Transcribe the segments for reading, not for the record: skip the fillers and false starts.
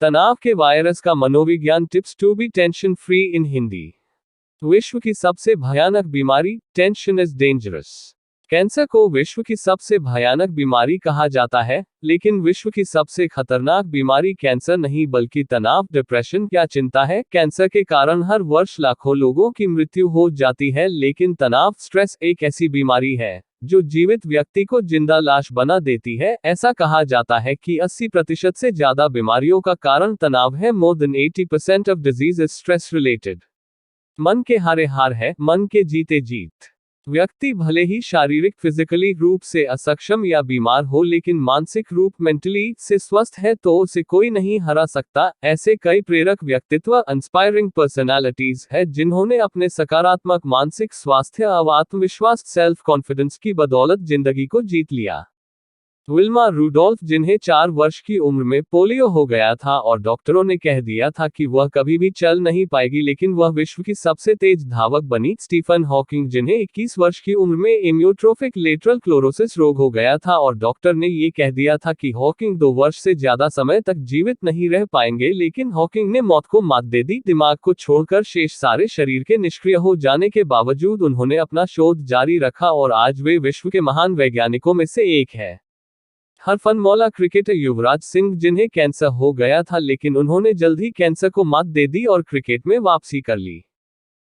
तनाव के वायरस का मनोविज्ञान। Tips to be tension free in Hindi. विश्व की सबसे भयानक बीमारी, टेंशन इज डेंजरस। कैंसर को विश्व की सबसे भयानक बीमारी कहा जाता है, लेकिन विश्व की सबसे खतरनाक बीमारी कैंसर नहीं बल्कि तनाव, डिप्रेशन या चिंता है। कैंसर के कारण हर वर्ष लाखों लोगों की मृत्यु हो जाती है, लेकिन तनाव, स्ट्रेस एक ऐसी बीमारी है जो जीवित व्यक्ति को जिंदा लाश बना देती है। ऐसा कहा जाता है कि 80% से ज्यादा बीमारियों का कारण तनाव है। More than 80% of disease is stress related. मन के हारे हार है, मन के जीते जीत। व्यक्ति भले ही शारीरिक फिजिकली रूप से असक्षम या बीमार हो, लेकिन मानसिक रूप मेंटली से स्वस्थ है तो उसे कोई नहीं हरा सकता। ऐसे कई प्रेरक व्यक्तित्व, इंस्पायरिंग पर्सनालिटीज है जिन्होंने अपने सकारात्मक मानसिक स्वास्थ्य और आत्मविश्वास, सेल्फ कॉन्फिडेंस की बदौलत जिंदगी को जीत लिया। विल्मा रूडोल्फ, जिन्हें 4 वर्ष की उम्र में पोलियो हो गया था और डॉक्टरों ने कह दिया था कि वह कभी भी चल नहीं पाएगी, लेकिन वह विश्व की सबसे तेज धावक बनी। स्टीफन हॉकिंग, जिन्हें 21 वर्ष की उम्र में एमियोट्रोफिक लेटरल क्लोरोसिस रोग हो गया था और डॉक्टर ने ये कह दिया था कि हॉकिंग 2 वर्ष से ज्यादा समय तक जीवित नहीं रह पाएंगे, लेकिन हॉकिंग ने मौत को मात दे दी। दिमाग को छोड़कर शेष सारे शरीर के निष्क्रिय हो जाने के बावजूद उन्होंने अपना शोध जारी रखा और आज वे विश्व के महान वैज्ञानिकों में से एक है। हरफनमौला क्रिकेटर युवराज सिंह, जिन्हें कैंसर हो गया था लेकिन उन्होंने जल्द ही कैंसर को मात दे दी और क्रिकेट में वापसी कर ली।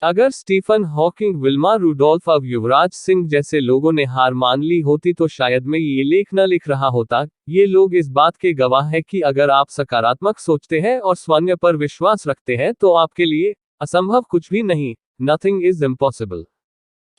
अगर स्टीफन हॉकिंग, विल्मा रूडोल्फ और युवराज सिंह जैसे लोगों ने हार मान ली होती तो शायद मैं ये लेख न लिख रहा होता। ये लोग इस बात के गवाह हैं कि अगर आप सकारात्मक सोचते हैं और स्वयं पर विश्वास रखते हैं तो आपके लिए असंभव कुछ भी नहीं। Nothing is impossible.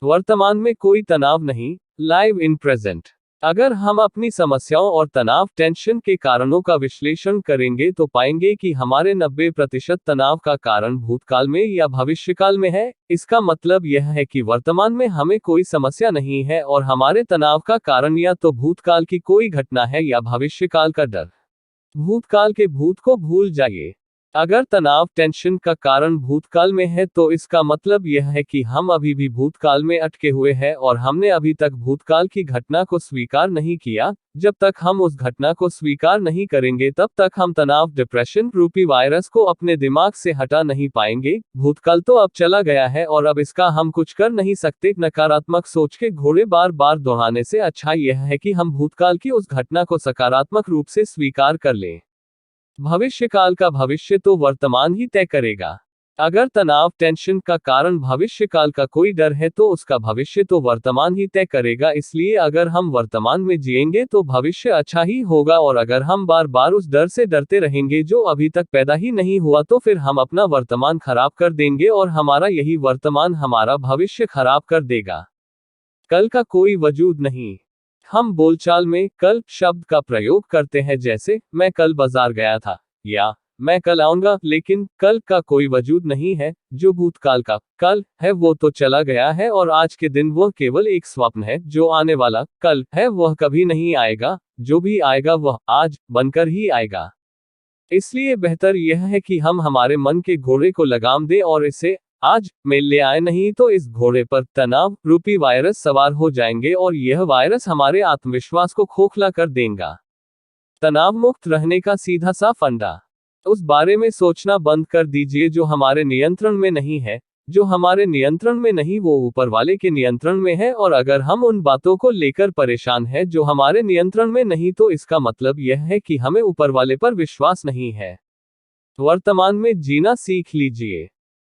वर्तमान में कोई तनाव नहीं, लाइव इन प्रेजेंट। अगर हम अपनी समस्याओं और तनाव, टेंशन के कारणों का विश्लेषण करेंगे तो पाएंगे कि हमारे 90% तनाव का कारण भूतकाल में या भविष्यकाल में है। इसका मतलब यह है कि वर्तमान में हमें कोई समस्या नहीं है और हमारे तनाव का कारण या तो भूतकाल की कोई घटना है या भविष्यकाल का डर। भूतकाल के भूत को भूल जाइए। अगर तनाव, टेंशन का कारण भूतकाल में है तो इसका मतलब यह है कि हम अभी भी भूतकाल में अटके हुए हैं और हमने अभी तक भूतकाल की घटना को स्वीकार नहीं किया। जब तक हम उस घटना को स्वीकार नहीं करेंगे तब तक हम तनाव, डिप्रेशन रूपी वायरस को अपने दिमाग से हटा नहीं पाएंगे। भूतकाल तो अब चला गया है और अब इसका हम कुछ कर नहीं सकते। नकारात्मक सोच के घोड़े बार बार दोहराने से अच्छा यह है कि हम भूतकाल की उस घटना को सकारात्मक रूप से स्वीकार कर लें। भविष्यकाल का भविष्य तो वर्तमान ही तय करेगा। अगर तनाव, टेंशन का कारण भविष्यकाल का कोई डर है तो उसका भविष्य तो वर्तमान ही तय करेगा। इसलिए अगर हम वर्तमान में जिएंगे तो भविष्य अच्छा ही होगा, और अगर हम बार बार उस डर से डरते रहेंगे जो अभी तक पैदा ही नहीं हुआ तो फिर हम अपना वर्तमान खराब कर देंगे और हमारा यही वर्तमान हमारा भविष्य खराब कर देगा। कल का कोई वजूद नहीं। हम बोलचाल में कल शब्द का प्रयोग करते हैं, जैसे मैं कल बाजार गया था या मैं कल आऊंगा, लेकिन कल का कोई वजूद नहीं है। जो भूतकाल का कल है वो तो चला गया है और आज के दिन वह केवल एक स्वप्न है। जो आने वाला कल है वह कभी नहीं आएगा। जो भी आएगा वह आज बनकर ही आएगा। इसलिए बेहतर यह है कि हम हमारे मन के घोड़े को लगाम दें और इसे आज में ले आए, नहीं तो इस घोड़े पर तनाव रूपी वायरस सवार हो जाएंगे और यह वायरस हमारे आत्मविश्वास को खोखला कर देगा। तनाव मुक्त रहने का सीधा सा फंडा। उस बारे में सोचना बंद कर दीजिए जो हमारे नियंत्रण में नहीं है। जो हमारे नियंत्रण में नहीं वो ऊपर वाले के नियंत्रण में है, और अगर हम उन बातों को लेकर परेशान हैं जो हमारे नियंत्रण में नहीं तो इसका मतलब यह है कि हमें ऊपर वाले पर विश्वास नहीं है। वर्तमान में जीना सीख लीजिए।